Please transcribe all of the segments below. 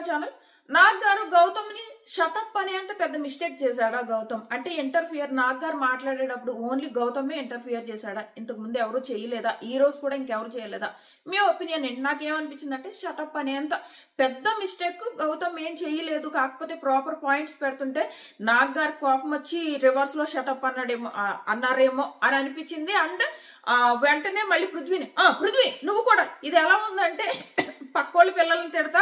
My channel. Nag గారు గౌతమ్ని shut up అనే అంత పెద్ద మిస్టేక్ చేశాడా గౌతమ్? అంటే ఇంటర్ఫియర్ నాగ్ గారు మాట్లాడేటప్పుడు ఓన్లీ గౌతమే ఇంటర్ఫియర్ చేశాడా? ఇంతకు ముందు ఎవరు చేయలేదా? ఈ రోజు కూడా ఇంకెవరు చేయలేదా? మీ ఒపీనియన్ ఏంటి? నాకేమనిపించింది అంటే షటప్ అనేంత పెద్ద మిస్టేక్ గౌతమ్ ఏం చేయలేదు. కాకపోతే ప్రాపర్ పాయింట్స్ పెడుతుంటే నాగ్ గారు కోపం వచ్చి రివర్స్ లో షటప్ అన్నారేమో అని అనిపించింది. అండ్ వెంటనే మళ్ళీ పృథ్వీ నువ్వు కూడా ఇది ఎలా ఉందంటే పక్కోళ్ళ పిల్లల్ని తిడతా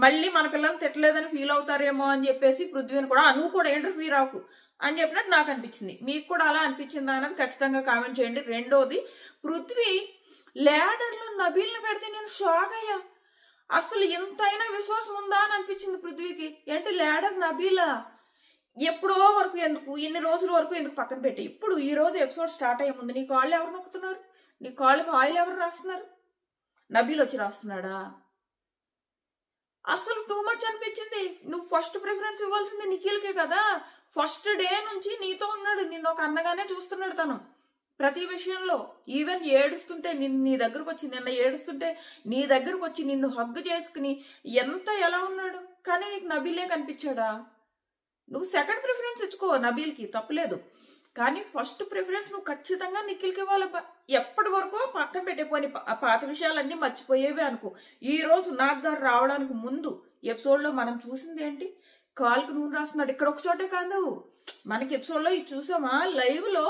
మళ్ళీ మన పిల్లల్ని తిట్టలేదని ఫీల్ అవుతారేమో అని చెప్పేసి పృథ్వీని కూడా నువ్వు కూడా ఇంటర్ఫీర్ అవ్వకు అని చెప్పినట్టు నాకు అనిపించింది. మీకు కూడా అలా అనిపించిందా అన్నది ఖచ్చితంగా కామెంట్ చేయండి. రెండోది, పృథ్వీ ల్యాడర్లో నబీల్ని పెడితే నేను షాక్ అయ్యా. అసలు ఎంతైనా విశ్వాసం ఉందా అని అనిపించింది పృథ్వీకి. ఏంటి ల్యాడర్ నబీలా? ఎప్పుడో వరకు ఎందుకు, ఇన్ని రోజుల వరకు ఎందుకు పక్కన పెట్టి ఇప్పుడు ఈ రోజు ఎపిసోడ్ స్టార్ట్ అయ్యే ముందు నీ కాళ్ళు ఎవరు నొక్కుతున్నారు? నీ కాళ్ళకి ఆయిల్ ఎవరు రాస్తున్నారు? నబీల్ వచ్చి రాస్తున్నాడా? అసలు టూ మచ్ అనిపించింది. నువ్వు ఫస్ట్ ప్రిఫరెన్స్ ఇవ్వాల్సింది నిఖిల్కే కదా. ఫస్ట్ డే నుంచి నీతో ఉన్నాడు, నిన్ను ఒక అన్నగానే చూస్తున్నాడు తను ప్రతి విషయంలో. ఈవెన్ ఏడుస్తుంటే నీ దగ్గరకు వచ్చి, నిన్న ఏడుస్తుంటే నీ దగ్గరకు వచ్చి నిన్ను హగ్ చేసుకుని ఎంత ఎలా ఉన్నాడు. కానీ నీకు నబీలే కనిపించాడా? నువ్వు సెకండ్ ప్రిఫరెన్స్ ఇచ్చుకో, నబీల్కి తప్పులేదు. కానీ ఫస్ట్ ప్రిఫరెన్స్ నువ్వు ఖచ్చితంగా నిఖిల్కి ఇవ్వాలి. ఎప్పటి వరకు పక్కన పెట్టిపోయి పాత విషయాలన్నీ మర్చిపోయేవే అనుకో. ఈ రోజు నాగ్ గారు రావడానికి ముందు ఎపిసోడ్లో మనం చూసింది ఏంటి? కాలుకి నూనె రాస్తున్నాడు. ఇక్కడ ఒక చోటే కాదు, మనకి ఎపిసోడ్లో ఇది చూసామా లైవ్ లో.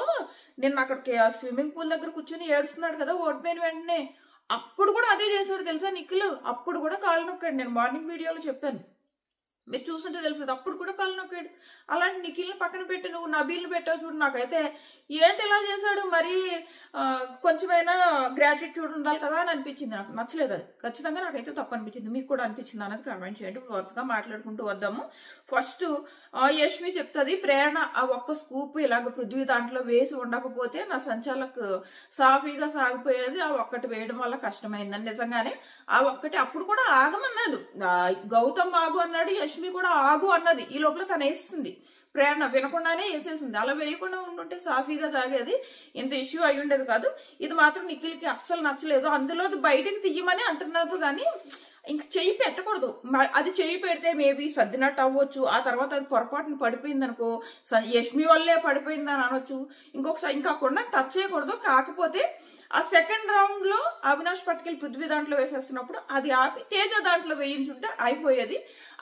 నిన్న అక్కడికి ఆ స్విమ్మింగ్ పూల్ దగ్గర కూర్చొని ఏడుస్తున్నాడు కదా ఓడిపోయిన వెంటనే. అప్పుడు కూడా అదే చేశాడు తెలుసా నిఖిల్. అప్పుడు కూడా కాళ్ళు నొక్కాడు. నేను మార్నింగ్ వీడియోలో చెప్పాను, మీరు చూస్తుంటే తెలుస్తుంది. అప్పుడు కూడా కాళ్ళు నొక్కాడు. అలాంటి నిఖిల్ని పక్కన పెట్టి నువ్వు నబీల్ని పెట్టావు చూడు. నాకైతే ఏంటి ఇలా చేశాడు, మరి కొంచెమైనా గ్రాటిట్యూడ్ ఉండాలి కదా అని అనిపించింది. నాకు నచ్చలేదు అది. ఖచ్చితంగా నాకైతే తప్పు అనిపించింది. మీకు కూడా అనిపించింది అన్నది కామెంట్ చేయండి. వరుసగా మాట్లాడుకుంటూ వద్దాము. ఫస్ట్ యష్మి చెప్తుంది, ప్రేరణ ఆ ఒక్క స్కూప్ ఇలాగ పృథ్వీ దాంట్లో వేసి ఉండకపోతే నా సంచాలకు సాఫీగా సాగిపోయేది. ఆ ఒక్కటి వేయడం వల్ల కష్టమైందని. నిజంగానే ఆ ఒక్కటి అప్పుడు కూడా ఆగమన్నాడు గౌతమ్, ఆగు అన్నాడు. యష్మి కూడా ఆగు అన్నది. ఈ లోపల తను వేస్తుంది. ప్రేరణ వినకుండానే వేసేసింది. అలా వేయకుండా ఉండుంటే సాఫీగా సాగేది, ఇంత ఇష్యూ అయి ఉండేది కాదు. ఇది మాత్రం నిఖిల్కి అస్సలు నచ్చలేదు. అందులో బయటకు తీయమని అంటున్నారు కానీ ఇంక చెయ్యి పెట్టకూడదు. అది చెయ్యి పెడితే మేబీ సర్దినట్టు అవ్వచ్చు. ఆ తర్వాత అది పొరపాటున పడిపోయింది అనుకో, యష్మి వల్లే పడిపోయిందని అనొచ్చు. ఇంకొకసారి ఇంకా కూడా టచ్ చేయకూడదు. కాకపోతే ఆ సెకండ్ రౌండ్ లో అవినాష్ పట్టుకెళ్ళి పృథ్వీ దాంట్లో వేసేస్తున్నప్పుడు అది ఆపి తేజ దాంట్లో వేయించుంటే అయిపోయేది.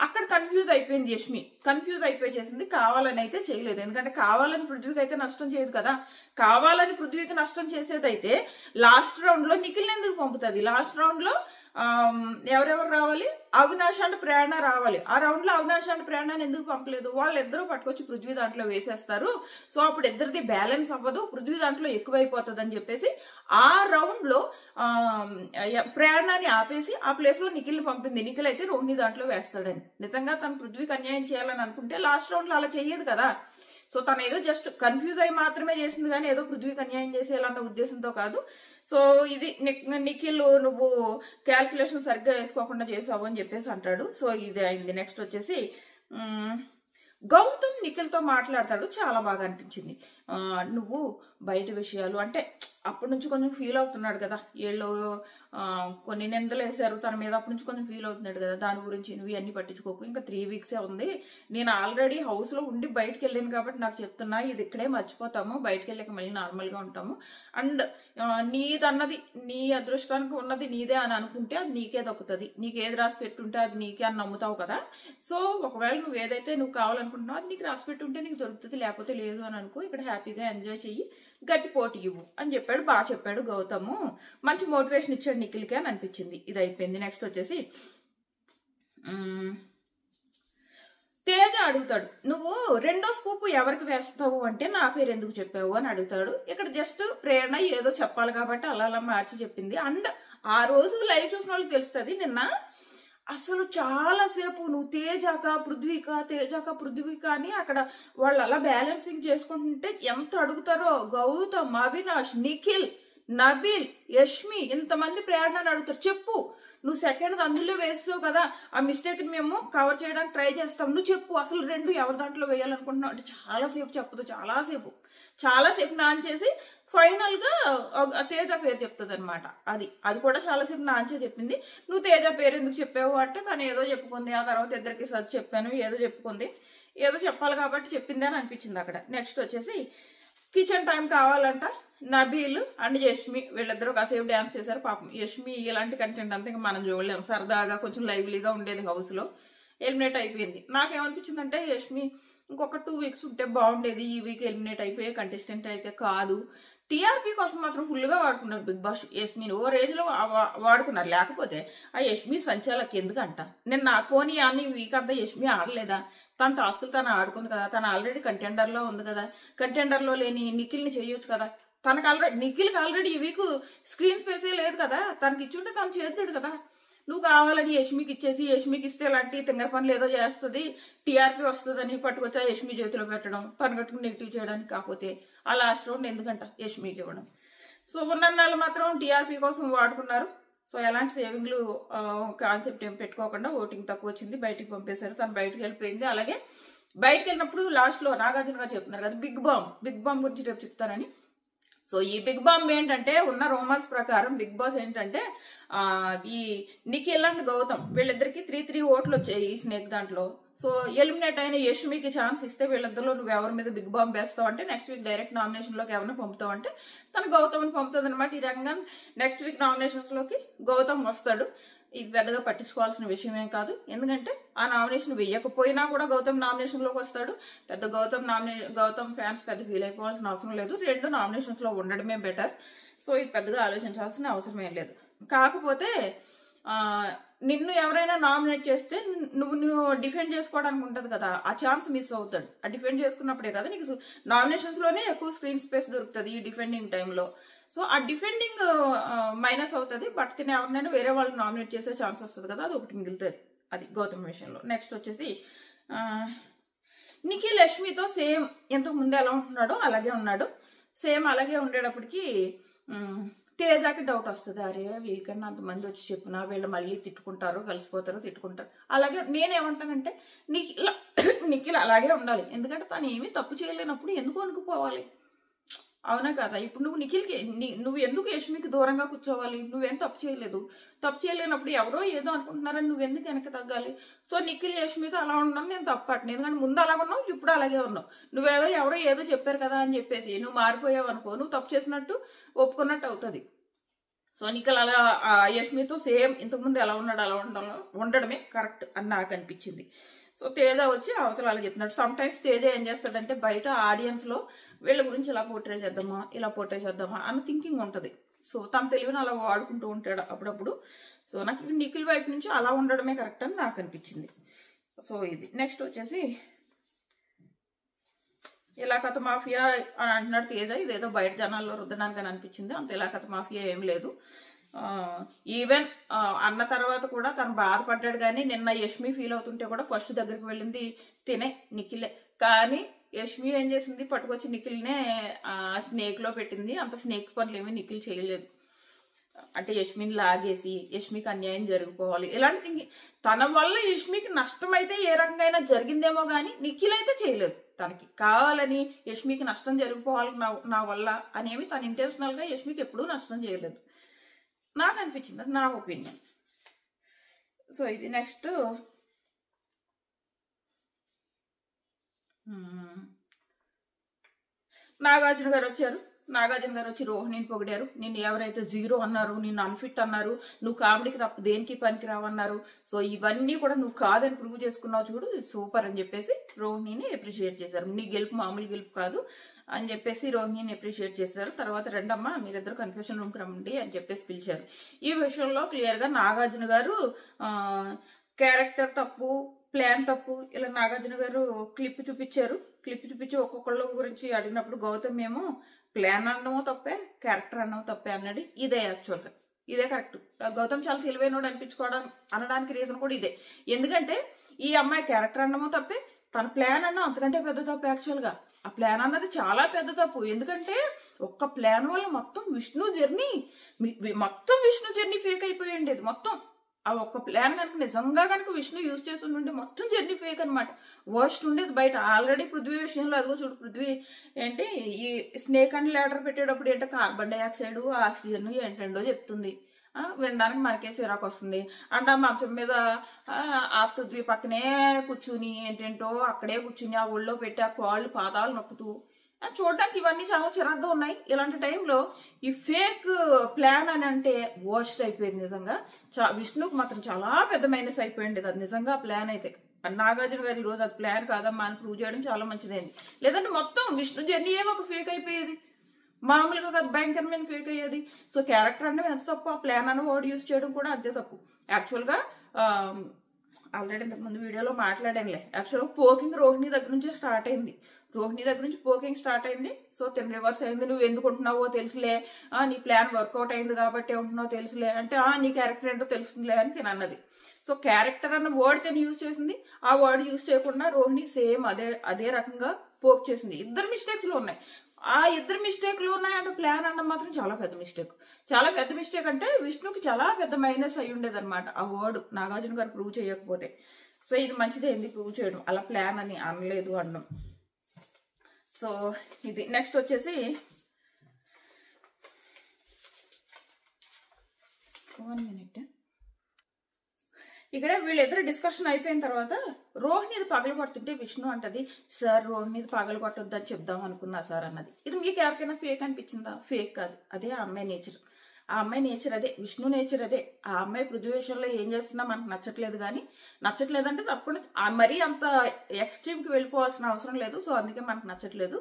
అక్కడ కన్ఫ్యూజ్ అయిపోయింది యష్మి. కన్ఫ్యూజ్ అయిపోయి చేసింది, కావాలని అయితే చేయలేదు. ఎందుకంటే కావాలని పృథ్వీకి అయితే నష్టం చేయదు కదా. కావాలని పృథ్వీకి నష్టం చేసేదైతే లాస్ట్ రౌండ్ లో నిఖిల్ ఎందుకు పంపుతుంది? లాస్ట్ రౌండ్ లో ఎవరెవరు రావాలి? అవినాష్ అండ్ ప్రేరణ రావాలి. ఆ రౌండ్ లో అవినాష్ అండ్ ప్రేరణని ఎందుకు పంపలేదు? వాళ్ళిద్దరూ పట్టుకొచ్చి పృథ్వీ దాంట్లో వేసేస్తారు. సో అప్పుడు ఇద్దరిది బ్యాలెన్స్ అవ్వదు, పృథ్వీ దాంట్లో ఎక్కువైపోతుంది అని చెప్పేసి ఆ రౌండ్ లో ప్రేరణని ఆపేసి ఆ ప్లేస్ లో నిఖిల్ పంపింది. నిఖిల్ అయితే రోహిణి దాంట్లో వేస్తాడని. నిజంగా తను పృథ్వీకి అన్యాయం చేయాలని అనుకుంటే లాస్ట్ రౌండ్ లో అలా చెయ్యదు కదా. సో తను ఏదో జస్ట్ కన్ఫ్యూజ్ అయి మాత్రమే చేసింది కానీ ఏదో పృథ్వీకి అన్యాయం చేసేయాలన్న ఉద్దేశంతో కాదు. సో ఇది నిఖిల్ నువ్వు క్యాల్కులేషన్ సరిగ్గా వేసుకోకుండా చేసావు అని చెప్పేసి అంటాడు. సో ఇది అయింది. నెక్స్ట్ వచ్చేసి గౌతమ్ నిఖిల్తో మాట్లాడతాడు. చాలా బాగా అనిపించింది. నువ్వు బయట విషయాలు అంటే అప్పటి నుంచి కొంచెం ఫీల్ అవుతున్నాడు కదా, వీళ్ళు కొన్ని నిందలు వేశారు తన మీద, అప్పటి నుంచి కొంచెం ఫీల్ అవుతున్నాడు కదా. దాని గురించి నువ్వు ఇవన్నీ పట్టించుకోకు, ఇంకా 3 వీక్సే ఉంది. నేను ఆల్రెడీ హౌస్లో ఉండి బయటకు వెళ్ళాను కాబట్టి నాకు చెప్తున్నా, ఇది ఇక్కడే మర్చిపోతాము, బయటకు వెళ్ళాక మళ్ళీ నార్మల్గా ఉంటాము. అండ్ నీదన్నది నీ అదృష్టానికి ఉన్నది నీదే అని అనుకుంటే అది నీకే దొక్కుతుంది. నీకు ఏది రాసి పెట్టుంటే అది నీకే అని నమ్ముతావు కదా. సో ఒకవేళ నువ్వు ఏదైతే నువ్వు కావాలనుకుంటున్నావు అది నీకు రాసి పెట్టుంటే నీకు దొరుకుతుంది, లేకపోతే లేదు అని అనుకో. ఇక్కడ హ్యాపీగా ఎంజాయ్ చెయ్యి, గట్టి పోటీ ఇవ్వు అని చెప్పాడు. బాగా చెప్పాడు గౌతము. మంచి మోటివేషన్ ఇచ్చాడు నిఖిల్కి అని అనిపించింది. ఇది అయిపోయింది. నెక్స్ట్ వచ్చేసి తేజ అడుగుతాడు, నువ్వు రెండో స్కూప్ ఎవరికి వేస్తావు అంటే నా పేరు ఎందుకు చెప్పావు అని అడుగుతాడు. ఇక్కడ జస్ట్ ప్రేరణ ఏదో చెప్పాలి కాబట్టి అలా అలా మార్చి చెప్పింది. అండ్ ఆ రోజు లైవ్ చూసిన వాళ్ళకి తెలుస్తుంది. నిన్న అసలు చాలాసేపు నువ్వు తేజాక పృథ్వీక అని అక్కడ వాళ్ళు అలా బ్యాలెన్సింగ్ చేసుకుంటుంటే ఎంత అడుగుతారో. గౌతమ్, అవినాష్, నిఖిల్, నబీల్, యష్మి ఇంతమంది ప్రేరణని అడుగుతారు. చెప్పు, నువ్వు సెకండ్ అందులో వేస్తావు కదా, ఆ మిస్టేక్ని మేము కవర్ చేయడానికి ట్రై చేస్తాం, నువ్వు చెప్పు అసలు రెండు ఎవరి దాంట్లో వేయాలనుకుంటున్నావు అంటే చాలాసేపు చెప్పదు. చాలాసేపు నాన్ చేసి ఫైనల్ గా తేజ పేరు చెప్తుంది అనమాట. అది కూడా చాలాసేపు నాంచే చెప్పింది. నువ్వు తేజ పేరు ఎందుకు చెప్పావు అంటే తను ఏదో చెప్పుకుంది, ఆ తర్వాత ఇద్దరికి సర్చ్ చెప్పాను, ఏదో చెప్పుకుంది, ఏదో చెప్పాలి కాబట్టి చెప్పింది అని అనిపించింది అక్కడ. నెక్స్ట్ వచ్చేసి కిచెన్ టైం కావాలంట. నబీల్ అండ్ యష్మి వీళ్ళిద్దరూ కాసేపు డ్యాన్స్ చేశారు. పాపం యష్మి ఇలాంటి కంటెంట్ అంతా ఇంకా మనం చూడలేము. సరదాగా కొంచెం లైవ్లీగా ఉండేది హౌస్ లో, ఎలిమినేట్ అయిపోయింది. నాకేమనిపించింది అంటే యష్మి ఇంకొక 2 వీక్స్ ఉంటే బాగుండేది, ఈ వీక్ ఎలిమినేట్ అయిపోయే కంటెస్టెంట్ అయితే కాదు. టీఆర్పీ కోసం మాత్రం ఫుల్గా వాడుకున్నారు బిగ్ బాస్ యష్మిని, ఓ రేంజ్ లో వాడుకున్నారు. లేకపోతే ఆ యష్మి సంచాలకి ఎందుకంట నిన్న పోనీ అన్ని వీక్ అంతా యష్మి ఆడలేదా? తన టాస్కులు తను ఆడుకుంది కదా, తను ఆల్రెడీ కంటెండర్ లో ఉంది కదా, కంటెండర్ లో లేని నిఖిల్ని చేయొచ్చు కదా. తనకు ఆల్రెడీ నిఖిల్కి ఆల్రెడీ ఈ వీక్ స్క్రీన్ స్పేసే లేదు కదా, తనకి ఇచ్చుంటే తను చేస్తాడు కదా. నువ్వు కావాలని యష్మికి ఇచ్చేసి యష్మికి ఇస్తే ఇలాంటి తింగర పనులు ఏదో చేస్తుంది, టీఆర్పీ వస్తుందని పట్టుకొచ్చి ఆ యష్మి చేతిలో పెట్టడం, పని కట్టుకుని నెగిటివ్ చేయడానికి. కాకపోతే ఆ లాస్ట్ రౌండ్ ఎందుకంట యష్మికి ఇవ్వడం. సో ఉన్న మాత్రం టీఆర్పీ కోసం వాడుకున్నారు. సో ఎలాంటి సేవింగ్లు కాన్సెప్ట్ ఏం పెట్టుకోకుండా ఓటింగ్ తక్కువ వచ్చింది, బయటికి పంపేశారు. తను బయటకు వెళ్ళిపోయింది. అలాగే బయటకు వెళ్ళినప్పుడు లాస్ట్ లో నాగార్జున గారు చెప్తున్నారు కదా బిగ్ బాంబ్ గురించి రేపు చెప్తారని. సో ఈ బిగ్ బాంబ్ ఏంటంటే ఉన్న రూమర్స్ ప్రకారం బిగ్ బాస్ ఏంటంటే ఈ నిఖిల్ అండ్ గౌతమ్ వీళ్ళిద్దరికి 3-3 ఓట్లు వచ్చాయి ఈ స్నేక్ దాంట్లో. సో ఎలిమినేట్ అయిన యష్మికి ఛాన్స్ ఇస్తే వీళ్ళిద్దరిలో నువ్వు ఎవరి మీద బిగ్ బాంబ్ వేస్తావు అంటే నెక్స్ట్ వీక్ డైరెక్ట్ నామినేషన్ లోకి ఎవరిని పంపుతావు అంటే తను గౌతమ్ని పంపుతుంది అనమాట. ఈ రకంగా నెక్స్ట్ వీక్ నామినేషన్స్ లోకి గౌతమ్ వస్తాడు. ఇది పెద్దగా పట్టించుకోవాల్సిన విషయం ఏం కాదు, ఎందుకంటే ఆ నామినేషన్ వెయ్యకపోయినా కూడా గౌతమ్ నామినేషన్ లోకి వస్తాడు. పెద్ద గౌతమ్ ఫ్యాన్స్ పెద్ద ఫీల్ అయిపోవాల్సిన అవసరం లేదు, 2 నామినేషన్స్ లో ఉండడమే బెటర్. సో ఇది పెద్దగా ఆలోచించాల్సిన అవసరం ఏం లేదు. కాకపోతే నిన్ను ఎవరైనా నామినేట్ చేస్తే నువ్వు డిఫెండ్ చేసుకోవడానికి ఉంటది కదా, ఆ ఛాన్స్ మిస్ అవుతాడు. ఆ డిఫెండ్ చేసుకున్నప్పుడే కదా నీకు నామినేషన్స్ లోనే ఎక్కువ స్క్రీన్ స్పేస్ దొరుకుతుంది ఈ డిఫెండింగ్ టైంలో. సో ఆ డిఫెండింగ్ మైనస్ అవుతుంది, బట్ తిని ఎవరినైనా వేరే వాళ్ళు నామినేట్ చేసే ఛాన్స్ వస్తుంది కదా, అది ఒకటి మిగులుతుంది. అది గౌతమ్ విషయంలో. నెక్స్ట్ వచ్చేసి నిఖిల్ యష్మితో సేమ్ ఎంతకు ముందు ఎలా ఉంటున్నాడో అలాగే ఉన్నాడు. సేమ్ అలాగే ఉండేటప్పటికి తేజాకి డౌట్ వస్తుంది, అరే వీకన్నా అంతమంది వచ్చి చెప్పినా వీళ్ళు మళ్ళీ తిట్టుకుంటారు, కలిసిపోతారు, తిట్టుకుంటారు. అలాగే నేనేమంటానంటే నిఖిల్ అలాగే ఉండాలి, ఎందుకంటే తను ఏమీ తప్పు చేయలేనప్పుడు ఎందుకు అనుకుపోవాలి, అవునా కదా? ఇప్పుడు నువ్వు నిఖిల్కి నువ్వు ఎందుకు యష్మికి దూరంగా కూర్చోవాలి? నువ్వేం తప్పు చేయలేదు, తప్పు చేయలేనప్పుడు ఎవరో ఏదో అనుకుంటున్నారని నువ్వెందుకు వెనక్కి తగ్గాలి? సో నిఖిల్ యష్మితో అలా ఉండడం నేను తప్పట్ను, ఎందుకంటే ముందు అలాగ ఉన్నావు, ఇప్పుడు అలాగే ఉన్నావు. నువ్వేదో ఎవరో ఏదో చెప్పారు కదా అని చెప్పేసి నువ్వు మారిపోయావు అనుకో, నువ్వు తప్పు చేసినట్టు ఒప్పుకున్నట్టు అవుతుంది. సో నిఖిల్ అలా యష్మితో సేమ్ ఇంతకుముందు ఎలా ఉన్నాడు అలా ఉండడమే కరెక్ట్ అని నాకు అనిపించింది. సో తేజ వచ్చి అవతల అలా చెప్తున్నాడు. సమ్ టైమ్స్ తేజ ఏం చేస్తాడంటే బయట ఆడియన్స్ లో వీళ్ళ గురించి ఇలా పోర్ట్రే చేద్దామా ఇలా పోర్ట్రే చేద్దామా అన్న థింకింగ్ ఉంటుంది. సో తన తెలివిని అలా వాడుకుంటూ ఉంటాడు అప్పుడప్పుడు. సో నాకు నిఖిల్ వైపు నుంచి అలా ఉండడమే కరెక్ట్ అని నాకు అనిపించింది. సో ఇది నెక్స్ట్ వచ్చేసి ఇలాకత మాఫియా అని అంటున్నాడు తేజ. ఇదేదో బయట జనాల్లో రుద్దడానికి అని అనిపించింది, అంత ఇలాకత మాఫియా ఏం లేదు. ఈవెన్ అన్న తర్వాత కూడా తను బాధపడ్డాడు, కానీ నిన్న యష్మి ఫీల్ అవుతుంటే కూడా ఫస్ట్ దగ్గరికి వెళ్ళింది తినే నిఖిలే. కానీ యష్మి ఏం చేసింది, పట్టుకొచ్చి నిఖిల్నే స్నేక్ లో పెట్టింది. అంత స్నేక్ పనులు ఏమీ నిఖిల్ చేయలేదు. అంటే యష్మిని లాగేసి యష్మికి అన్యాయం జరిగిపోవాలి ఇలాంటి థింకింగ్. తన వల్ల యష్మికి నష్టం అయితే ఏ రకంగా జరిగిందేమో కానీ నిఖిల్ అయితే చేయలేదు. తనకి కావాలని యష్మికి నష్టం జరిగిపోవాలి నా వల్ల అనేవి తను ఇంటెన్షనల్ గా యష్మికి ఎప్పుడూ నష్టం చేయలేదు నాకు అనిపించింది, అది నా ఒపీనియన్. సో ఇది నెక్స్ట్ నాగార్జున గారు వచ్చారు. నాగార్జున గారు వచ్చి రోహిణిని పొగిడారు. నిన్ను ఎవరైతే 0 అన్నారు, నిన్ను అన్ఫిట్ అన్నారు, నువ్వు కామెడీకి తప్ప దేనికి పనికిరావన్నారు. సో ఇవన్నీ కూడా నువ్వు కాదని ప్రూవ్ చేసుకున్నావు చూడు, సూపర్ అని చెప్పేసి రోహిణిని అప్రిషియేట్ చేశారు. నీ గెలుపు మామూలు గెలుపు కాదు అని చెప్పేసి రోహిణిని అప్రిషియేట్ చేశారు. తర్వాత రెండమ్మా మీరిద్దరు కన్ఫెషన్ రూమ్కి రండి అని చెప్పేసి పిలిచారు. ఈ విషయంలో క్లియర్ గా నాగార్జున గారు క్యారెక్టర్ తప్పు, ప్లాన్ తప్పు, ఇలా నాగార్జున గారు క్లిప్ చూపించి ఒక్కొక్కళ్ళ గురించి అడిగినప్పుడు గౌతమ్ ఏమో ప్లాన్ అనడమో తప్పే, క్యారెక్టర్ అనడమో తప్పే అన్నాడు. ఇదే యాక్చువల్గా ఇదే కరెక్ట్. గౌతమ్ చాలా తెలివైనోడు అనడానికి రీజన్ కూడా ఇదే. ఎందుకంటే ఈ అమ్మాయి క్యారెక్టర్ అనడమో తప్పే, తన ప్లాన్ అన్నా అంతకంటే పెద్ద తప్పు. యాక్చువల్గా ఆ ప్లాన్ అన్నది చాలా పెద్ద తప్పు. ఎందుకంటే ఒక్క ప్లాన్ వల్ల మొత్తం విష్ణు జర్నీ ఫేక్ అయిపోయి ఉండేది మొత్తం. ఆ ఒక్క ప్లాన్ కనుక నిజంగా కనుక విష్ణు యూజ్ చేసి ఉంటే మొత్తం జర్నీ ఫేక్ అనమాట. వర్స్ట్ ఉండేది బయట. ఆల్రెడీ పృథ్వీ విషయంలో అదిగో చూడు, పృథ్వీ ఏంటి ఈ స్నేక్ అండ్ ల్యాడర్ పెట్టేటప్పుడు ఏంటో కార్బన్ డైఆక్సైడ్ ఆక్సిజన్ ఏంటండో చెప్తుంది. వినడానికి మనకే చిరాకు వస్తుంది. అండ్ ఆ మంచం మీద ఆ పృథ్వీ పక్కనే కూర్చుని ఏంటంటో అక్కడే కూర్చుని ఆ ఒళ్ళో పెట్టి ఆ కాళ్ళు పాదాలు నొక్కుతూ చూడడానికి ఇవన్నీ చాలా చిరాగ్గా ఉన్నాయి. ఇలాంటి టైంలో ఈ ఫేక్ ప్లాన్ అని అంటే వర్స్ట్ అయిపోయింది నిజంగా. విష్ణుకు మాత్రం చాలా పెద్ద మైనస్ అయిపోయింది అది నిజంగా ప్లాన్ అయితే. నాగార్జున గారు ఈరోజు అది ప్లాన్ కాదమ్మా అని ప్రూవ్ చేయడం చాలా మంచిదైంది. లేదంటే మొత్తం విష్ణు జర్నీ ఏమో ఒక ఫేక్ అయిపోయేది, మామూలుగా కాదు భయంకరమైన ఫేక్ అయ్యేది. సో క్యారెక్టర్ అంటే ఎంత తప్పు, ఆ ప్లాన్ అన్న వర్డ్ యూజ్ చేయడం కూడా అంతే తప్పు. యాక్చువల్గా ఆల్రెడీ ఇంతకుముందు వీడియోలో మాట్లాడానులే. యాక్చువల్గా పోకింగ్ రోహిణి దగ్గర నుంచే స్టార్ట్ అయింది. రోహిణి దగ్గర నుంచి పోకింగ్ స్టార్ట్ అయింది. సో తిన్ రివర్స్ అయింది. నువ్వు ఎందుకు ఉంటున్నావో తెలుసులే, నీ ప్లాన్ వర్కౌట్ అయింది కాబట్టి ఉంటున్నావో తెలుసులే అంటే నీ క్యారెక్టర్ ఏంటో తెలుస్తుందిలే అని తిని అన్నది. సో క్యారెక్టర్ అన్న వర్డ్ తిని యూజ్ చేసింది. ఆ వర్డ్ యూజ్ చేయకుండా రోహిణి సేమ్ అదే రకంగా పోక్ చేసింది. ఇద్దరు మిస్టేక్స్లు ఉన్నాయి. ఆ ఇద్దరు మిస్టేక్లు ఉన్నాయంటే ప్లాన్ అన్న మాత్రం చాలా పెద్ద మిస్టేక్. చాలా పెద్ద మిస్టేక్ అంటే విష్ణుకి చాలా పెద్ద మైనస్ అయి ఉండేది అనమాట ఆ వర్డ్ నాగార్జున గారు ప్రూవ్ చేయకపోతే. సో ఇది మంచిదైంది ప్రూవ్ చేయడం, అలా ప్లాన్ అని అనలేదు అనడం. సో ఇది నెక్స్ట్ వచ్చేసి 1 minute. ఇక్కడ వీళ్ళిద్దరు డిస్కషన్ అయిపోయిన తర్వాత రోహిణిది పగలు కొడుతుంటే విష్ణు అంటది, సార్ రోహిణిది పగలు కొట్టొద్దని చెప్దాం అనుకున్నా సార్ అన్నది. ఇది మీకు ఎవరికైనా ఫేక్ అనిపించిందా? ఫేక్ కాదు, అదే ఆ అమ్మాయి నేచర్. ఆ అమ్మాయి నేచర్ అదే, విష్ణు నేచర్ అదే. ఆ అమ్మాయి పృథ్వీ విషయంలో ఏం చేస్తున్నా మనకు నచ్చట్లేదు, కానీ నచ్చట్లేదంటే తప్పకుండా మరీ అంత ఎక్స్ట్రీమ్కి వెళ్ళిపోవాల్సిన అవసరం లేదు. సో అందుకే మనకు నచ్చట్లేదు.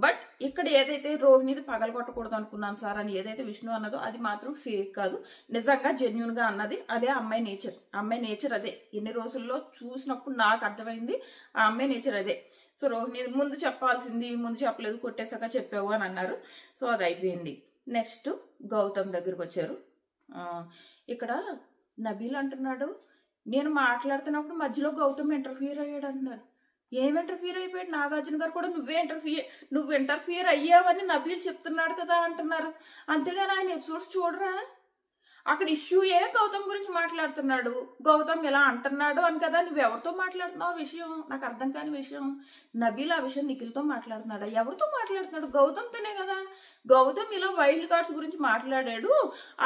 బట్ ఇక్కడ ఏదైతే రోహిణిది పగలు కొట్టకూడదు అనుకున్నాను సార్ అని ఏదైతే విష్ణు అన్నదో అది మాత్రం ఫేక్ కాదు, నిజంగా జెన్యున్గా అన్నది. అదే అమ్మాయి నేచర్. అమ్మాయి నేచర్ అదే. ఎన్ని రోజుల్లో చూసినప్పుడు నాకు అర్థమైంది ఆ అమ్మాయి నేచర్ అదే. సో రోహిణి ముందు చెప్పాల్సింది, ముందు చెప్పలేదు, కొట్టేశాక చెప్పావు అని అన్నారు. సో అది అయిపోయింది. నెక్స్ట్ గౌతమ్ దగ్గరికి వచ్చారు. ఇక్కడ నబీల్ అంటున్నాడు, నేను మాట్లాడుతున్నప్పుడు మధ్యలో గౌతమ్ ఇంటర్ఫియర్ అయ్యాడు అంటున్నారు. ఏం ఇంటర్ఫియర్ అయిపోయాడు? నాగార్జున గారు కూడా నువ్వు ఇంటర్ఫియర్ అయ్యావని నబీల్ చెప్తున్నాడు కదా అంటున్నారు. అంతేగాని ఆయన ఎపిసోడ్స్ చూడరా? అక్కడ ఇష్యూ గౌతమ్ గురించి మాట్లాడుతున్నాడు, గౌతమ్ ఎలా అంటున్నాడు అని కదా. నువ్వు ఎవరితో మాట్లాడుతున్నావు ఆ విషయం నాకు అర్థం కాని విషయం. నబీల్ ఆ విషయం నిఖిల్తో మాట్లాడుతున్నాడా? ఎవరితో మాట్లాడుతున్నాడు? గౌతమ్తోనే కదా. గౌతమ్ ఇలా వైల్డ్ కార్డ్స్ గురించి మాట్లాడాడు,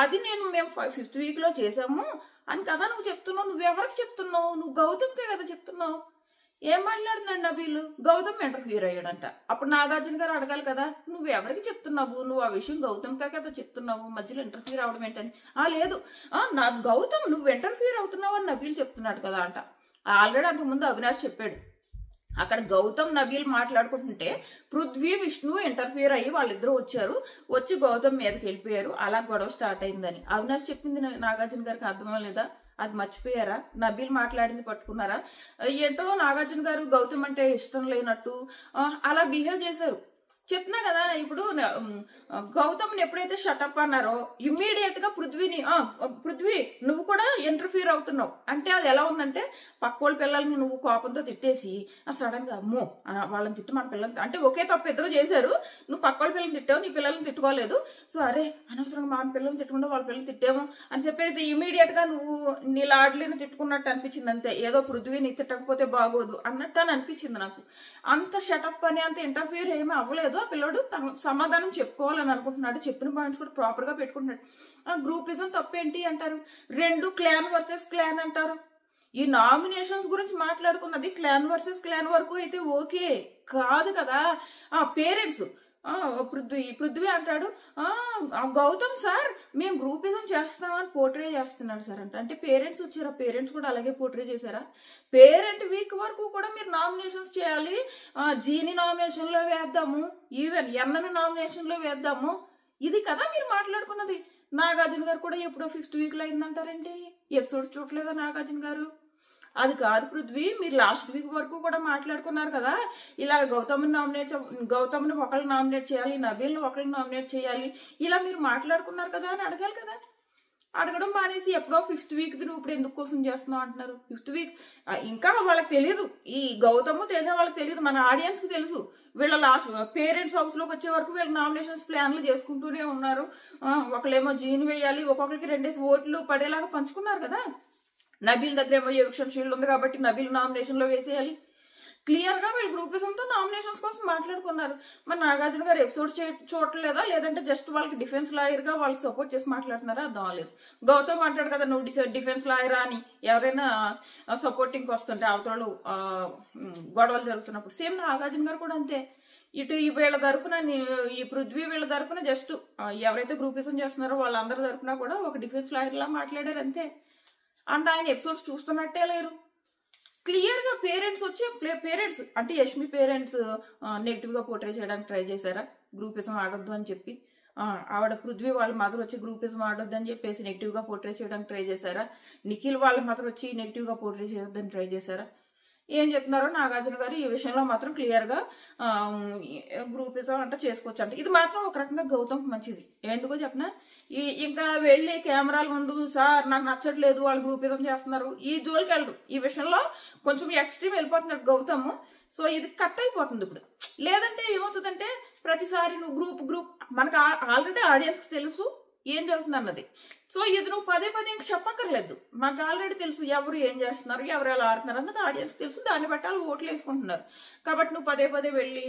అది మేము 5th week లో చేసాము అని కదా నువ్వు చెప్తున్నావు. నువ్వెవరికి చెప్తున్నావు? నువ్వు గౌతమ్కే కదా చెప్తున్నావు. ఏం మాట్లాడుతున్నాడు నబీలు? గౌతమ్ ఇంటర్ఫియర్ అయ్యాడంట. అప్పుడు నాగార్జున గారు అడగాలి కదా, నువ్వు ఎవరికి చెప్తున్నావు? నువ్వు ఆ విషయం గౌతమ్కే కదా చెప్తున్నావు, మధ్యలో ఇంటర్ఫియర్ అవడం ఏంటని. లేదు గౌతమ్ నువ్వు ఇంటర్ఫియర్ అవుతున్నావు అని నబీల్ చెప్తున్నాడు కదా అంట. ఆల్రెడీ అంతకుముందు అవినాష్ చెప్పాడు. అక్కడ గౌతమ్ నబీల్ మాట్లాడుకుంటుంటే పృథ్వీ విష్ణు ఇంటర్ఫియర్ అయ్యి వాళ్ళిద్దరూ వచ్చి గౌతమ్ మీదకి వెళ్ళిపోయారు. అలా గొడవ స్టార్ట్ అయిందని అవినాష్ చెప్పింది నాగార్జున గారికి అర్థం లేదా? అది మర్చిపోయారా? నబీల్ మాట్లాడింది పట్టుకున్నారా? ఏంటో నాగార్జున గారు గౌతమ్ అంటే ఇష్టం లేనట్టు అలా బిహేవ్ చేశారు. చెప్తున్నా కదా. ఇప్పుడు గౌతమ్ని ఎప్పుడైతే షటప్ అన్నారో ఇమ్మీడియట్ గా పృథ్వీ నువ్వు కూడా ఇంటర్ఫియర్ అవుతున్నావు అంటే అది ఎలా ఉందంటే, పక్కోళ్ళ పిల్లల్ని నువ్వు కోపంతో తిట్టేసి సడన్ గా అమ్మో వాళ్ళని తిట్టి మన పిల్లల్ని అంటే ఒకే తప్పు ఇద్దరు చేశారు. నువ్వు పక్కోళ్ళ పిల్లల్ని తిట్టావు, నీ పిల్లల్ని తిట్టుకోలేదు. సో అరే అనవసరంగా మా పిల్లల్ని తిట్టుకుంటే వాళ్ళ పిల్లల్ని తిట్టాము అని చెప్పేసి ఇమ్మీడియట్ గా నువ్వు నీ లాడ్లీని తిట్టుకున్నట్టు అనిపించింది. అంతే. ఏదో పృథ్వీని తిట్టకపోతే బాగోదు అన్నట్టు అని అనిపించింది నాకు. అంత షటప్ అని అంత ఇంటర్ఫియర్ ఏమీ అవ్వలేదు. ఆ పిల్లడు తన సమాధానం చెప్పుకోవాలని అనుకుంటున్నాడు. చెప్పిన పాయింట్స్ కూడా ప్రాపర్ గా పెట్టుకుంటున్నాడు. గ్రూపిజం తప్పేంటి అంటారు, 2 క్లాన్ వర్సెస్ క్లాన్ అంటారు. ఈ నామినేషన్స్ గురించి మాట్లాడుకున్నది క్లాన్ వర్సెస్ క్లాన్ వరకు అయితే ఓకే కాదు కదా. పేరెంట్స్ పృథ్వీ అంటాడు, గౌతమ్ సార్ మేము గ్రూపిజం చేస్తున్నామని పోర్ట్రే చేస్తున్నాడు సార్ అంటే పేరెంట్స్ వచ్చారా? పేరెంట్స్ కూడా అలాగే పోర్ట్రే చేశారా? పేరెంట్ వీక్ వరకు కూడా మీరు నామినేషన్స్ చేయాలి. జీని నామినేషన్ లో వేద్దాము, ఈవెన్ ఎన్నని నామినేషన్ లో వేద్దాము, ఇది కదా మీరు మాట్లాడుకున్నది. నాగార్జున గారు కూడా ఎప్పుడో 5th week లో అయిందంటారండి. ఎపిసోడ్ చూడలేదా నాగార్జున గారు? అది కాదు పృథ్వీ, మీరు లాస్ట్ వీక్ వరకు కూడా మాట్లాడుకున్నారు కదా, ఇలా గౌతమ్ని ఒకళ్ళు నామినేట్ చేయాలి, నబీల్ని ఒకళ్ళు నామినేట్ చేయాలి, ఇలా మీరు మాట్లాడుకున్నారు కదా అని అడగాలి కదా. అడగడం మానేసి ఎప్పుడో 5th week నువ్వు ఇప్పుడు ఎందుకు కోసం చేస్తున్నావు అంటున్నారు. 5th week ఇంకా వాళ్ళకి తెలియదు, ఈ గౌతమ్ తేజ వాళ్ళకి తెలియదు, మన ఆడియన్స్ కి తెలుసు. వీళ్ళ లాస్ట్ పేరెంట్స్ హౌస్ లోకి వచ్చే వరకు వీళ్ళ నామినేషన్స్ ప్లాన్లు చేసుకుంటూనే ఉన్నారు. ఒకళ్ళేమో జీని వేయాలి, ఒక్కొక్కరికి 2 ఓట్లు పడేలాగా పంచుకున్నారు కదా. నబీల్ దగ్గర ఏమో ఎవిక్షన్ షీల్డ్ ఉంది కాబట్టి నబీల్ నామినేషన్ లో వేసేయాలి. క్లియర్ గా వీళ్ళు గ్రూపిజంతో నామినేషన్స్ కోసం మాట్లాడుకున్నారు. మరి నాగార్జున గారు ఎపిసోడ్స్ చూడలేదా, లేదంటే జస్ట్ వాళ్ళకి డిఫెన్స్ లాయర్ గా వాళ్ళకి సపోర్ట్ చేసి మాట్లాడుతున్నారా అర్థం అవ్వలేదు. గౌతమ్ అంటాడు కదా నువ్వు డిఫెన్స్ లాయరా అని, ఎవరైనా సపోర్టింగ్ వస్తుంటే అవతల గొడవలు జరుగుతున్నప్పుడు. సేమ్ నాగార్జున గారు కూడా అంతే. ఇటు వీళ్ళ తరపున ఈ పృథ్వీ వీళ్ళ తరపున జస్ట్ ఎవరైతే గ్రూపిజం చేస్తున్నారో వాళ్ళందరి తరపున కూడా ఒక డిఫెన్స్ లాయర్ లా మాట్లాడారు అంతే. అండ్ ఆయన ఎపిసోడ్స్ చూస్తున్నట్టే లేరు. క్లియర్ గా పేరెంట్స్ అంటే యష్మి పేరెంట్స్ నెగిటివ్ గా పోర్ట్రే చేయడానికి ట్రై చేశారా, గ్రూపిజం ఆడొద్దు అని చెప్పి. ఆవిడ పృథ్వీ వాళ్ళ మదర్ వచ్చి గ్రూపిజం ఆడొద్దు అని చెప్పేసి నెగిటివ్ గా పోర్ట్రే చేయడానికి ట్రై చేశారా, నిఖిల్ వాళ్ళ మదర్ వచ్చి నెగిటివ్ గా పోర్ట్రే చేయొద్దని ట్రై చేశారా. ఏం చెప్తున్నారో నాగార్జున గారు ఈ విషయంలో మాత్రం క్లియర్ గా గ్రూపిజం అంటే చేసుకోవచ్చు అంట. ఇది మాత్రం ఒక రకంగా గౌతమ్ మంచిది. ఎందుకో చెప్పనా, ఇంకా వెళ్ళి కెమెరాల ముందు సార్ నాకు నచ్చట్లేదు వాళ్ళు గ్రూపిజం చేస్తున్నారు ఈ జోలికి వెళ్ళడు. ఈ విషయంలో కొంచెం ఎక్స్ట్రీమ్ వెళ్ళిపోతున్నాడు గౌతమ్. సో ఇది కట్ అయిపోతుంది ఇప్పుడు. లేదంటే ఏమవుతుందంటే ప్రతిసారి నువ్వు గ్రూప్ మనకు ఆల్రెడీ ఆడియన్స్ కి తెలుసు ఏం జరుగుతుంది అన్నది. సో ఇది నువ్వు పదే ఇంక చెప్పక్కర్లేదు, మాకు ఆల్రెడీ తెలుసు ఎవరు ఏం చేస్తున్నారు, ఎవరు ఎలా ఆడుతున్నారు అన్నది ఆడియన్స్ తెలుసు. దాన్ని బట్టి వాళ్ళు ఓట్లు వేసుకుంటున్నారు. కాబట్టి నువ్వు పదే వెళ్ళి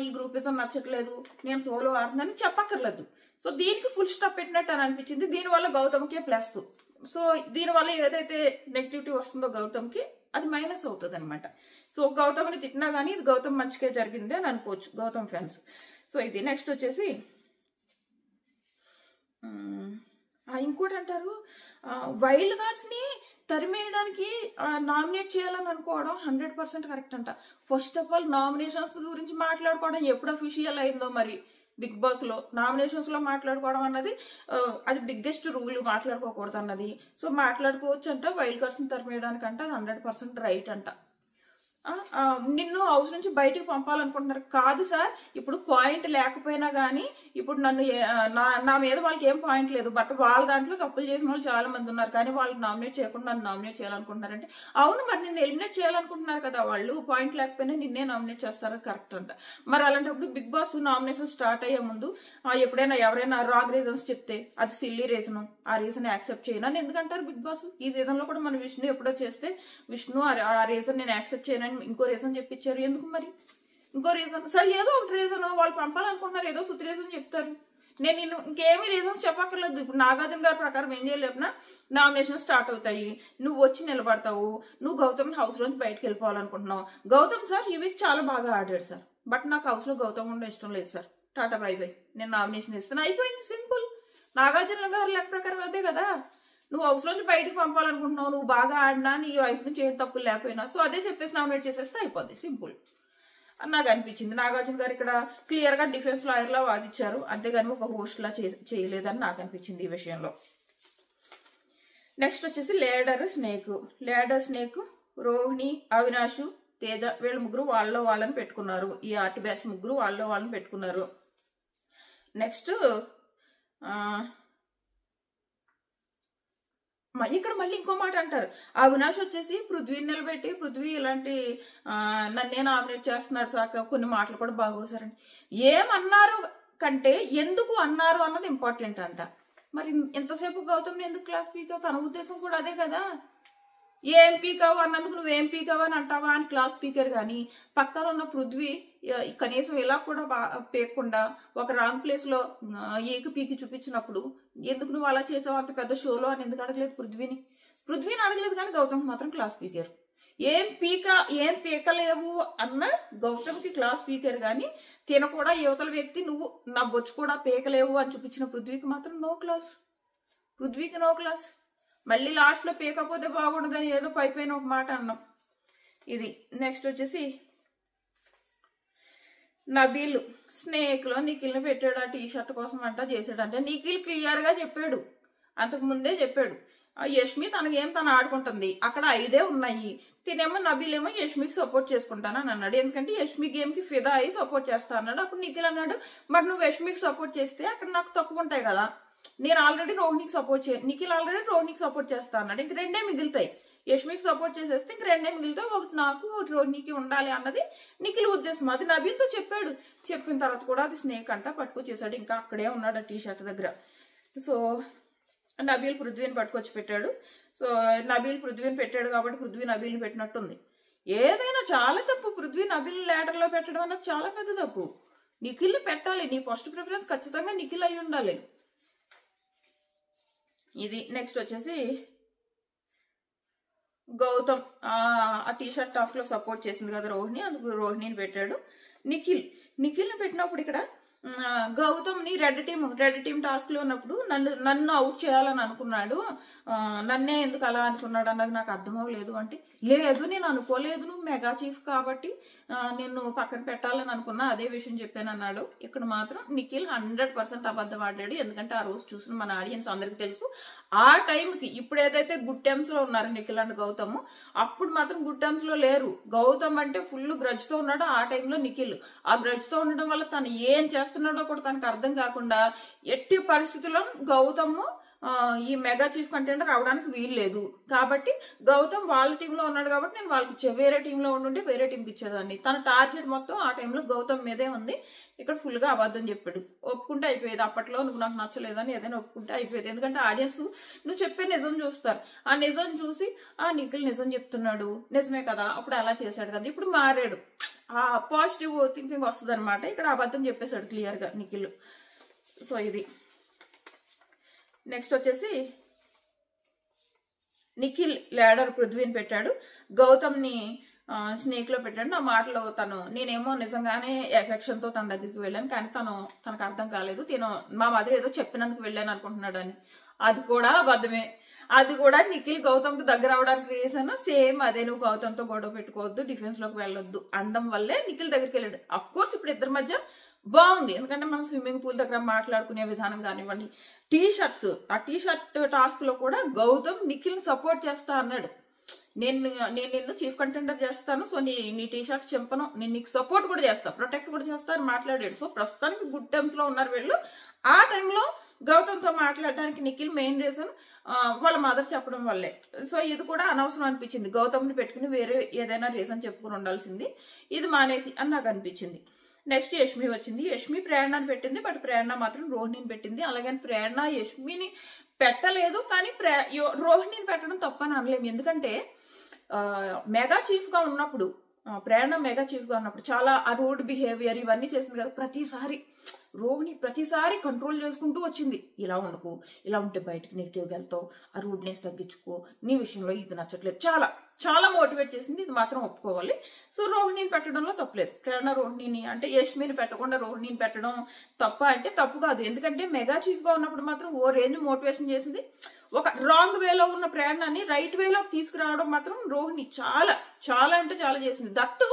ఈ గ్రూపిజం నచ్చట్లేదు నేను సోలో ఆడుతున్నాను చెప్పక్కర్లేదు. సో దీనికి ఫుల్ స్టాప్ పెట్టినట్టు అని అనిపించింది. దీనివల్ల గౌతమ్కే ప్లస్. సో దీనివల్ల ఏదైతే నెగిటివిటీ వస్తుందో గౌతమ్కి అది మైనస్ అవుతుంది అనమాట. సో గౌతమ్ని తిట్టినా కానీ ఇది గౌతమ్ మంచిగా జరిగింది అని అనుకోవచ్చు గౌతమ్ ఫ్యాన్స్. సో ఇది నెక్స్ట్ వచ్చేసి ఇంకోటి అంటారు వైల్డ్ కార్డ్స్ ని తరిమేయడానికి నామినేట్ చేయాలని అనుకోవడం 100% కరెక్ట్ అంట. ఫస్ట్ ఆఫ్ ఆల్ నామినేషన్స్ గురించి మాట్లాడుకోవడం ఎప్పుడు అఫీషియల్ అయిందో మరి బిగ్ బాస్ లో నామినేషన్స్ లో మాట్లాడుకోవడం అన్నది అది బిగ్గెస్ట్ రూల్, మాట్లాడుకోకూడదు అన్నది. సో మాట్లాడుకోవచ్చు అంట వైల్డ్ కార్డ్స్ ని తరిమేయడానికి అంట. అది 100% రైట్ అంట. నిన్ను హౌస్ నుంచి బయటికి పంపాలనుకుంటున్నారు కాదు సార్. ఇప్పుడు పాయింట్ లేకపోయినా గానీ ఇప్పుడు నన్ను నా మీద వాళ్ళకి ఏం పాయింట్ లేదు, బట్ వాళ్ళ దాంట్లో తప్పులు చేసిన వాళ్ళు చాలా మంది ఉన్నారు, కానీ వాళ్ళకి నామినేట్ చేయకుండా నన్ను నామినేట్ చేయాలనుకుంటున్నారంటే అవును మరి నిన్ను ఎలిమినేట్ చేయాలనుకుంటున్నారు కదా వాళ్ళు, పాయింట్ లేకపోయినా నిన్నే నామినేట్ చేస్తారో కరెక్ట్ అంట. మరి అలాంటప్పుడు బిగ్ బాస్ నామినేషన్ స్టార్ట్ అయ్యే ముందు ఎప్పుడైనా ఎవరైనా రాంగ్ రీజన్స్ చెప్తే అది సిల్లీ రీజన్, ఆ రీజన్ యాక్సెప్ట్ చేయను అని ఎందుకంటారు బిగ్ బాస్. ఈ సీజన్ లో కూడా మన విష్ణు ఎప్పుడో చేస్తే విష్ణు ఆ రీజన్ నేను యాక్సెప్ట్ చేయను ఇంకో రీజన్ చెప్పించారు. ఎందుకు మరి ఇంకో రీజన్? సరే ఏదో ఒకటి రీజన్ వాళ్ళు పంపాలనుకుంటున్నారు, ఏదో సుత్తి రీజన్ చెప్తారు. నేను ఇంకేమీ రీజన్స్ చెప్పక్కర్లేదు. ఇప్పుడు నాగార్జున గారి ప్రకారం ఏం చేయలేపునా నామినేషన్ స్టార్ట్ అవుతాయి, నువ్వు వచ్చి నిలబడతావు, నువ్వు గౌతమ్ హౌస్ లోంచి బయటకు వెళ్ళిపోవాలనుకుంటున్నావు. గౌతమ్ సార్ ఈ వీక్ చాలా బాగా ఆడాడు సార్, బట్ నాకు హౌస్ లో గౌతమ్ ఉండడం ఇష్టం లేదు సార్, టాటా బై బై, నేను నామినేషన్ ఇస్తాను, అయిపోయింది సింపుల్. నాగార్జున గారి లెక్క ప్రకారం అదే కదా. నువ్వు హౌస్ నుంచి బయటకు పంపాలనుకుంటున్నావు, నువ్వు బాగా ఆడినా నీ వైపు నుంచి ఏం తప్పులు లేకపోయినా సో అదే చెప్పేసి నామినేట్ చేసేస్తే అయిపోద్ది సింపుల్ అని నాకు అనిపించింది. నాగార్జున గారు ఇక్కడ క్లియర్ గా డిఫెన్స్ లాయర్ లా వాదించారు, అంతేగాని ఒక హోస్ట్ లా చేయలేదని నాకు అనిపించింది ఈ విషయంలో. నెక్స్ట్ వచ్చేసి లేడర్ స్నేక్ రోహిణి, అవినాష్, తేజ వీళ్ళు ముగ్గురు వాళ్ళని పెట్టుకున్నారు. ఈ ఆర్ట్ బ్యాచ్ ముగ్గురు వాళ్ళని పెట్టుకున్నారు. నెక్స్ట్ ఇక్కడ మళ్ళీ ఇంకో మాట అంటారు, అవినాష్ వచ్చేసి పృథ్వీని నిలబెట్టి పృథ్వీ ఇలాంటి నన్నే నామినేట్ చేస్తున్నాడు సార్, కొన్ని మాటలు కూడా బాగోసారని. ఏమన్నారు కంటే ఎందుకు అన్నారు అన్నది ఇంపార్టెంట్ అంట. మరి ఎంతసేపు గౌతమ్ని ఎందుకు క్లాస్ పీకావు? తన ఉద్దేశం కూడా అదే కదా. ఏం పీకావు అన్నందుకు నువ్వేం పీకావు అని అంటావా అని క్లాస్ స్పీకర్. కానీ పక్కన ఉన్న పృథ్వీ కనీసం ఇలా కూడా పేయకుండా ఒక రాంగ్ ప్లేస్ లో ఏకి పీకి చూపించినప్పుడు ఎందుకు నువ్వు అలా చేసావు అంత పెద్ద షోలో అని ఎందుకు అడగలేదు పృథ్వీని అడగలేదు. కానీ గౌతమ్ మాత్రం క్లాస్ స్పీకర్. ఏం పీకలేవు అన్న గౌతమ్కి క్లాస్ స్పీకర్. కానీ తిన కూడా యువతల వ్యక్తి నువ్వు నా బొచ్చు కూడా పీకలేవు అని చూపించిన పృథ్వీకి మాత్రం నో క్లాస్. మళ్ళీ లాస్ట్ లో పీకపోతే బాగుండదని ఏదో పైపైన ఒక మాట అన్నాం. ఇది నెక్స్ట్ వచ్చేసి నబీల్ స్నేక్ లో నిఖిల్ని పెట్టాడు ఆ టీషర్ట్ కోసం అంట చేశాడంటే. నిఖిల్ క్లియర్ గా చెప్పాడు, అంతకు ముందే చెప్పాడు, యష్మి తను ఆడుకుంటుంది, అక్కడ 5 ఉన్నాయి, తినేమో నబీల్ ఏమో యష్మికి సపోర్ట్ చేసుకుంటానని అన్నాడు. ఎందుకంటే యష్మి గేమ్ కి ఫిదా అయ్యి సపోర్ట్ చేస్తా అన్నాడు. అప్పుడు నిఖిల్ అన్నాడు, మరి నువ్వు యష్మికి సపోర్ట్ చేస్తే అక్కడ నాకు తక్కువ ఉంటాయి కదా, నేను ఆల్రెడీ రోహిణికి సపోర్ట్ నిఖిల్ ఆల్రెడీ రోహిణికి సపోర్ట్ చేస్తా అన్నాడు. ఇంక 2 మిగులుతాయి, యష్మికి సపోర్ట్ చేసేస్తే ఇంక 2 మిగులుతాయి, ఒకటి నాకు ఒకటి రోహిణికి ఉండాలి అన్నది నిఖిల్ ఉద్దేశం. అది నబీల్తో చెప్పాడు. చెప్పిన తర్వాత కూడా అది స్నేక్ అంట పట్టుకొచ్చేసాడు. ఇంకా అక్కడే ఉన్నాడు ఆ టీ షర్ట్ దగ్గర. సో నబీల్ పృథ్వీని పట్టుకొచ్చి పెట్టాడు. సో నబీల్ పృథ్వీని పెట్టాడు కాబట్టి పృథ్వీ నబీల్ని పెట్టినట్టుంది. ఏదైనా చాలా తప్పు. పృథ్వీ నబీల్ ల్యాడర్లో పెట్టడం అన్నది చాలా పెద్ద తప్పు. నిఖిల్ని పెట్టాలి. నీ ఫస్ట్ ప్రిఫరెన్స్ ఖచ్చితంగా నిఖిల్ అయి ఉండాలి. ఇది నెక్స్ట్ వచ్చేసి గౌతమ్ ఆ టీషర్ట్ టాస్క్ లో సపోర్ట్ చేసింది కదా రోహిణి, అందుకు రోహిణిని పెట్టాడు. నిఖిల్ని పెట్టినప్పుడు ఇక్కడ గౌతమ్ ని రెడ్ టీమ్ టాస్క్ లో ఉన్నప్పుడు నన్ను అవుట్ చేయాలని అనుకున్నాడు, నన్నే ఎందుకు అలా అనుకున్నాడు అన్నది నాకు అర్థం అవ్వలేదు అంటే, లేదు నేను అనుకోలేదు, నువ్వు మెగా చీఫ్ కాబట్టి నేను పక్కన పెట్టాలని అనుకున్నా, అదే విషయం చెప్పాను అన్నాడు. ఇక్కడ మాత్రం నిఖిల్ 100% అబద్ధం ఆడాడు. ఎందుకంటే ఆ రోజు చూసిన మన ఆడియన్స్ అందరికి తెలుసు, ఆ టైంకి ఇప్పుడు ఏదైతే గుడ్ టైమ్స్ లో ఉన్నారు నిఖిల్ అండ్ గౌతమ్, అప్పుడు మాత్రం గుడ్ టైమ్స్ లో లేరు. గౌతమ్ అంటే ఫుల్ గ్రడ్జ్ తో ఉన్నాడు ఆ టైంలో నిఖిల్. ఆ గ్రడ్జ్ తో ఉండడం వల్ల తను ఏం చేస్తున్నాడో కూడా తనకు అర్థం కాకుండా ఎట్టి పరిస్థితుల్లో గౌతమ్ ఈ మెగా చీఫ్ కంటెండర్ అవడానికి వీలు లేదు కాబట్టి గౌతమ్ వాళ్ళ టీంలో ఉన్నాడు కాబట్టి నేను వాళ్ళకి ఇచ్చే, వేరే టీంలో ఉండి వేరే టీంకి ఇచ్చేదాన్ని. తన టార్గెట్ మొత్తం ఆ టైంలో గౌతమ్ మీదే ఉంది. ఇక్కడ ఫుల్ గా అబద్ధం చెప్పాడు. ఒప్పుకుంటే అయిపోయేది. అప్పట్లో నువ్వు నాకు నచ్చలేదని ఏదైనా ఒప్పుకుంటే అయిపోయేది. ఎందుకంటే ఆడియన్స్ నువ్వు చెప్పే నిజం చూస్తారు. ఆ నిజం చూసి నిఖిల్ నిజం చెప్తున్నాడు, నిజమే కదా, అప్పుడు అలా చేశాడు కదా, ఇప్పుడు మారాడు, ఆ పాజిటివ్ థింకింగ్ వస్తుంది అనమాట. ఇక్కడ అబద్ధం చెప్పేశాడు క్లియర్ గా నిఖిల్. సో ఇది నెక్స్ట్ వచ్చేసి నిఖిల్ ల్యాడర్ పృథ్వీని పెట్టాడు, గౌతమ్ ని స్నేక్ లో పెట్టాడు. నా మాటలో నేనేమో నిజంగానే ఎఫెక్షన్ తో తన దగ్గరికి వెళ్ళాను, కానీ తనకు అర్థం కాలేదు, మా మదర్ ఏదో చెప్పినందుకు వెళ్ళాను అనుకుంటున్నాడు అని. అది కూడా అబద్ధమే. అది కూడా నిఖిల్ గౌతమ్ కి దగ్గర అవడానికి రీజన్ సేమ్ అదే, నువ్వు గౌతమ్తో గొడవ పెట్టుకోవద్దు, డిఫెన్స్ లోకి వెళ్ళొద్దు అనడం వల్లే నిఖిల్ దగ్గరికి వెళ్ళాడు. అఫ్ కోర్స్ ఇప్పుడు ఇద్దరి మధ్య బాగుంది, ఎందుకంటే మనం స్విమ్మింగ్ పూల్ దగ్గర మాట్లాడుకునే విధానం కానివ్వండి, ఆ టీ షర్ట్ టాస్క్ లో కూడా గౌతమ్ నిఖిల్ సపోర్ట్ చేస్తా అన్నాడు. నేను నిన్ను చీఫ్ కంటెండర్ చేస్తాను, సో నీ టీ షర్ట్ చెంపను, నేను నీకు సపోర్ట్ కూడా చేస్తా, ప్రొటెక్ట్ కూడా చేస్తా అని మాట్లాడాడు. సో ప్రస్తుతానికి గుడ్ టైమ్స్ లో ఉన్నారు వీళ్ళు. ఆ టైంలో గౌతమ్తో మాట్లాడడానికి నిఖిల్ మెయిన్ రీజన్ వాళ్ళ మదర్ చెప్పడం వల్లే. సో ఇది కూడా అనవసరం అనిపించింది. గౌతమ్ని పెట్టుకుని వేరే ఏదైనా రీజన్ చెప్పుకుని ఉండాల్సింది, ఇది మానేసి అని నాకు అనిపించింది. నెక్స్ట్ యష్మి వచ్చింది. యష్మి ప్రేరణని పెట్టింది, బట్ ప్రేరణ మాత్రం రోహిణిని పెట్టింది. అలాగే ప్రేరణ యష్మిని పెట్టలేదు, కానీ రోహిణిని పెట్టడం తప్పని అనలేము. ఎందుకంటే మెగా చీఫ్ గా ఉన్నప్పుడు, ప్రేరణ మెగా చీఫ్ గా ఉన్నప్పుడు చాలా ఆ రూడ్ బిహేవియర్ ఇవన్నీ చేసింది కదా. రోహిణి ప్రతిసారి కంట్రోల్ చేసుకుంటూ వచ్చింది. ఇలా ఉండకు, ఇలా ఉంటే బయటకు నెగిటివ్గా వెళ్తావు, ఆ రూడ్నెస్ తగ్గించుకో, నీ విషయంలో ఇది నచ్చట్లేదు, చాలా మోటివేట్ చేసింది. ఇది మాత్రం ఒప్పుకోవాలి. సో రోహిణిని పెట్టడంలో తప్పలేదు. ప్రేరణ రోహిణిని అంటే యష్మిని పెట్టకుండా రోహిణిని పెట్టడం తప్ప అంటే తప్పు కాదు. ఎందుకంటే మెగా చీఫ్ గా ఉన్నప్పుడు మాత్రం ఓ రేంజ్ మోటివేషన్ చేసింది. ఒక రాంగ్ వేలో ఉన్న ప్రేరణని రైట్ వేలోకి తీసుకురావడం మాత్రం రోహిణి చాలా అంటే చాలా చేసింది. దట్టు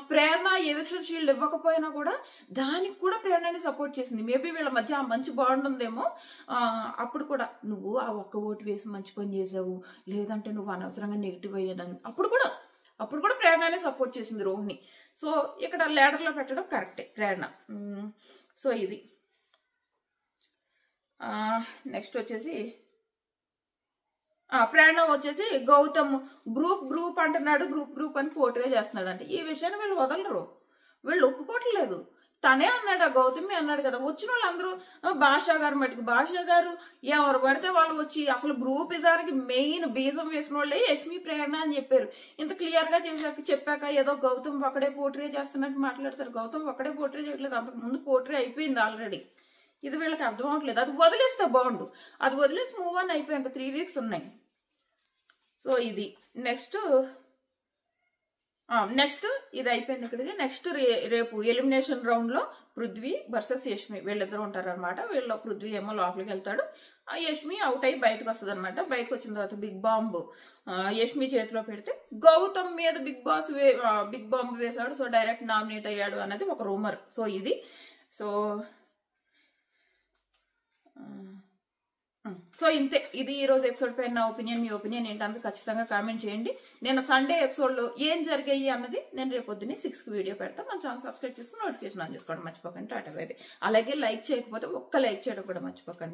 ప్రేరణ ఎవిక్షన్ షీల్డ్ ఇవ్వకపోయినా కూడా దానికి కూడా ప్రేరణని సపోర్ట్ చేసింది. మేబీ వీళ్ళ మధ్య ఆ మంచి బాండ్ ఉందేమో. అప్పుడు కూడా నువ్వు ఆ ఒక్క ఓటు వేసి మంచి పని చేసావు, లేదంటే నువ్వు అనవసరంగా నెగిటివ్ అయ్యేదాన్ని, అప్పుడు కూడా ప్రేరణనే సపోర్ట్ చేసింది రోహిణి. సో ఇక్కడ లీడర్లో పెట్టడం కరెక్టే ప్రేరణ. సో ఇది నెక్స్ట్ వచ్చేసి ప్రేరణ వచ్చేసి గౌతమ్ గ్రూప్ అంటున్నాడు, గ్రూప్ అని పోటీగా చేస్తున్నాడు అంటే ఈ విషయాన్ని వీళ్ళు వదలరు, వీళ్ళు ఒప్పుకోవట్లేదు. తనే అన్నాడు, ఆ గౌతమి అన్నాడు కదా. వచ్చిన వాళ్ళందరూ భాషా గారు మటుకు, భాషా గారు ఎవరు పడితే వాళ్ళు వచ్చి అసలు గ్రూప్ ఇజానికి మెయిన్ బీజం వేసిన వాళ్ళే యష్మి ప్రేరణ అని చెప్పారు. ఇంత క్లియర్ గా చెప్పాక ఏదో గౌతమ్ ఒక్కడే పోటీ చేస్తున్నట్టు మాట్లాడతారు. గౌతమ్ ఒక్కడే పోటీ చేయట్లేదు, అంతకు ముందు పోటీ అయిపోయింది ఆల్రెడీ. ఇది వీళ్ళకి అర్థం అవట్లేదు. అది వదిలేస్తే బాగుండు, అది వదిలేసి మూవ్ ఆన్ అయిపోయి ఇంకా 3 వీక్స్ ఉన్నాయి. సో ఇది నెక్స్ట్ ఇది అయిపోయింది ఇక్కడికి. నెక్స్ట్ రేపు ఎలిమినేషన్ రౌండ్ లో పృథ్వీ వర్సెస్ యష్మి వీళ్ళిద్దరు ఉంటారు అనమాట. వీళ్ళు పృథ్వీ ఏమో లోపలికి వెళ్తాడు, ఆ యష్మి అవుట్ అయ్యి బయటకు వస్తుంది అనమాట. బయటకు వచ్చిన తర్వాత బిగ్ బాంబ్ యష్మి చేతిలో పెడితే గౌతమ్ మీద బిగ్ బాంబ్ వేశాడు. సో డైరెక్ట్ నామినేట్ అయ్యాడు అనేది ఒక రూమర్. సో ఇది సో ఇంతే. ఇది ఈ రోజు ఎపిసోడ్ పైన నా ఒపీనియన్. మీ ఒపీనియన్ ఏంటన్నది ఖచ్చితంగా కామెంట్ చేయండి. నేను సండే ఎపిసోడ్ లో ఏం జరిగాయి అన్నది నేను రేపు పొద్దున్నే 6కి వీడియో పెడతాను. మన ఛానల్ సబ్స్క్రైబ్ చేసుకుని నోటిఫికేషన్ ఆన్ చేసుకోవడం మర్చిపోకండి. Tata bye by. అలాగే లైక్ చేయకపోతే ఒక్క లైక్ చేయడం కూడా మర్చిపోకండి.